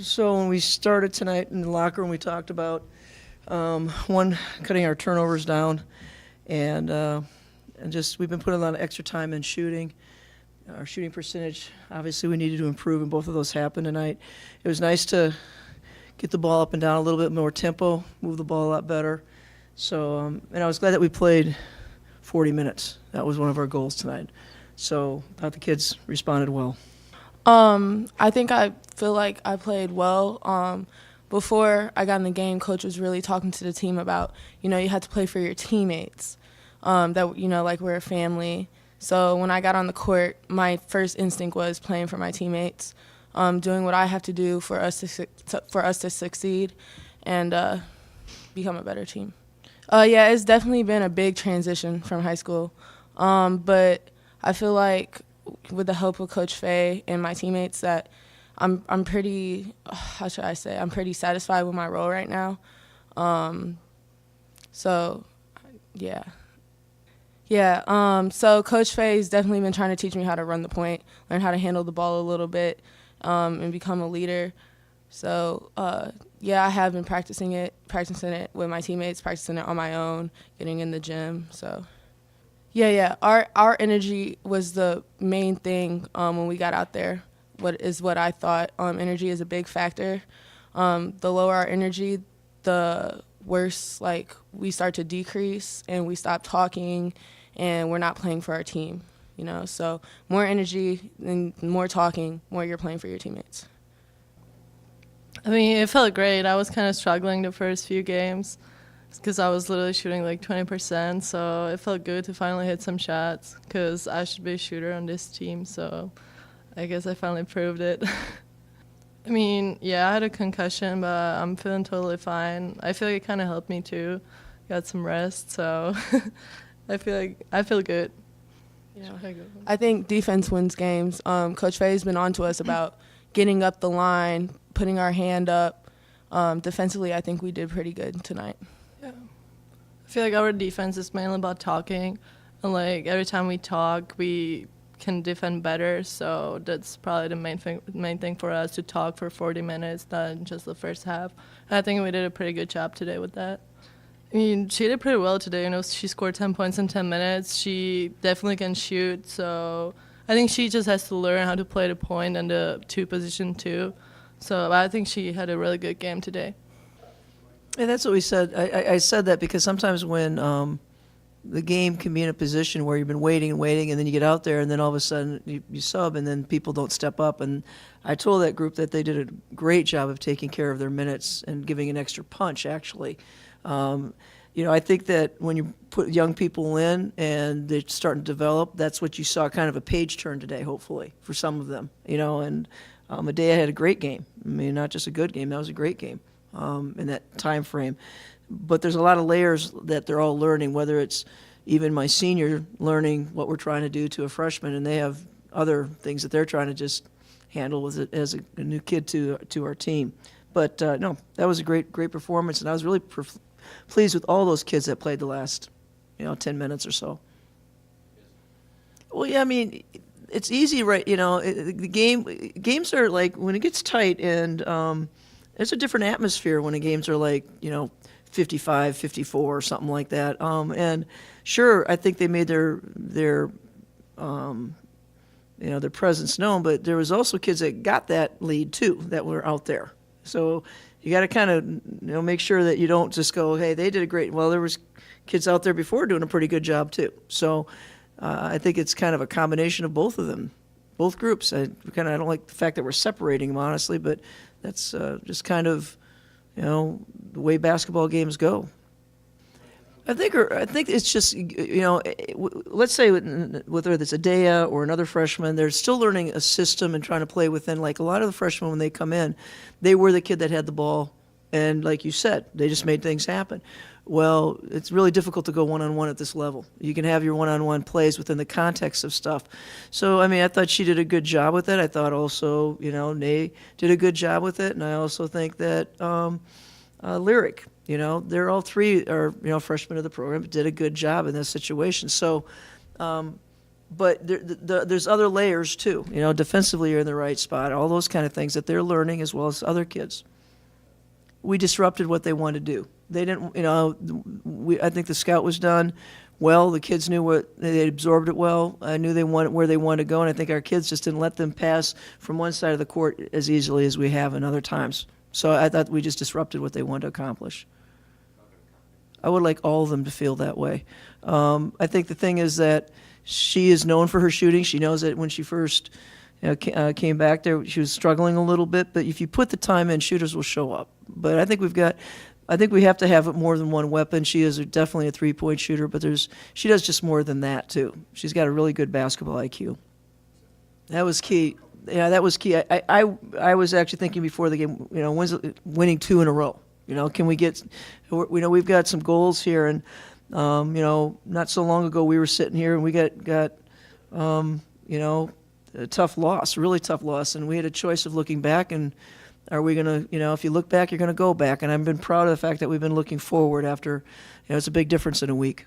So when we started tonight in the locker room, we talked about one, cutting our turnovers down, and just we've been putting a lot of extra time in shooting. Our shooting percentage, obviously, we needed to improve, and both of those happened tonight. It was nice to get the ball up and down a little bit more tempo, move the ball a lot better. So, and I was glad that we played 40 minutes. That was one of our goals tonight. So I thought the kids responded well. I feel like I played well. Before I got in the game, Coach was really talking to the team about, you had to play for your teammates, that, like we're a family. So when I got on the court, my first instinct was playing for my teammates, doing what I have to do for us to succeed and become a better team. Yeah, it's definitely been a big transition from high school, but I feel like with the help of Coach Fahey and my teammates that I'm pretty, how should I say, I'm pretty satisfied with my role right now. So, yeah. Yeah, so Coach Fahey's definitely been trying to teach me how to run the point, learn how to handle the ball a little bit, and become a leader. So, yeah, I have been practicing it with my teammates, practicing it on my own, getting in the gym, so. Yeah. Our energy was the main thing when we got out there. What I thought. Energy is a big factor. The lower our energy, the worse we start to decrease and we stop talking, and we're not playing for our team. So more energy and more talking, more you're playing for your teammates. I mean, it felt great. I was kind of struggling the first few games, because I was literally shooting 20%, so it felt good to finally hit some shots, because I should be a shooter on this team, so I guess I finally proved it. I mean, yeah, I had a concussion, but I'm feeling totally fine. I feel like it kind of helped me too. Got some rest, so I feel good. Yeah. I think defense wins games. Coach Fahey's been on to us about getting up the line, putting our hand up. Defensively, I think we did pretty good tonight. Yeah. I feel like our defense is mainly about talking, and every time we talk, we can defend better. So that's probably the main thing for us, to talk for 40 minutes, not just the first half. And I think we did a pretty good job today with that. I mean, she did pretty well today. She scored 10 points in 10 minutes. She definitely can shoot. So I think she just has to learn how to play the point and the two position too. So I think she had a really good game today. And that's what we said. I said that because sometimes when the game can be in a position where you've been waiting, and then you get out there, and then all of a sudden you sub, and then people don't step up. And I told that group that they did a great job of taking care of their minutes and giving an extra punch, actually. I think that when you put young people in and they're starting to develop, that's what you saw, kind of a page turn today, hopefully, for some of them. And Medea had a great game. I mean, not just a good game, that was a great game. In that time frame. But there's a lot of layers that they're all learning, whether it's even my senior learning what we're trying to do to a freshman, and they have other things that they're trying to just handle with it as a new kid to our team. But no, that was a great performance, and I was really pleased with all those kids that played the last 10 minutes or so. Well, yeah, I mean, it's easy, right? The games are when it gets tight, and it's a different atmosphere when the games are 55, 54 or something like that. And sure, I think they made their presence known, but there was also kids that got that lead too that were out there. So you got to kind of make sure that you don't just go, hey, they did a great. Well, there was kids out there before doing a pretty good job too. So I think it's kind of a combination of both of them, both groups. I don't like the fact that we're separating them, honestly, but that's just kind of, the way basketball games go. I think it's just, let's say whether it's Adea or another freshman, they're still learning a system and trying to play within. A lot of the freshmen, when they come in, they were the kid that had the ball, and like you said, they just made things happen. Well, it's really difficult to go one-on-one at this level. You can have your one-on-one plays within the context of stuff. So, I mean, I thought she did a good job with it. I thought also, Nay did a good job with it. And I also think that Lyric, they're all three are, freshmen of the program, but did a good job in this situation. So but there's other layers too. You know, defensively you're in the right spot. All those kind of things that they're learning as well as other kids. We disrupted what they wanted to do. They didn't, you know, I think the scout was done well. The kids knew what, they absorbed it well. I knew where they wanted to go, and I think our kids just didn't let them pass from one side of the court as easily as we have in other times. So I thought we just disrupted what they wanted to accomplish. I would like all of them to feel that way. I think the thing is that she is known for her shooting. She knows that when she first came back there, she was struggling a little bit. But if you put the time in, shooters will show up. But I think we have to have more than one weapon. She is definitely a three-point shooter, but she does just more than that too. She's got a really good basketball IQ. That was key. Yeah, that was key. I was actually thinking before the game, you know, winning 2 in a row. You know, can we get? You know, we've got some goals here, and you know, not so long ago we were sitting here and we got you know, a tough loss, really tough loss, and we had a choice of looking back and are we gonna, you know, if you look back, you're gonna go back, and I've been proud of the fact that we've been looking forward after, you know, it's a big difference in a week.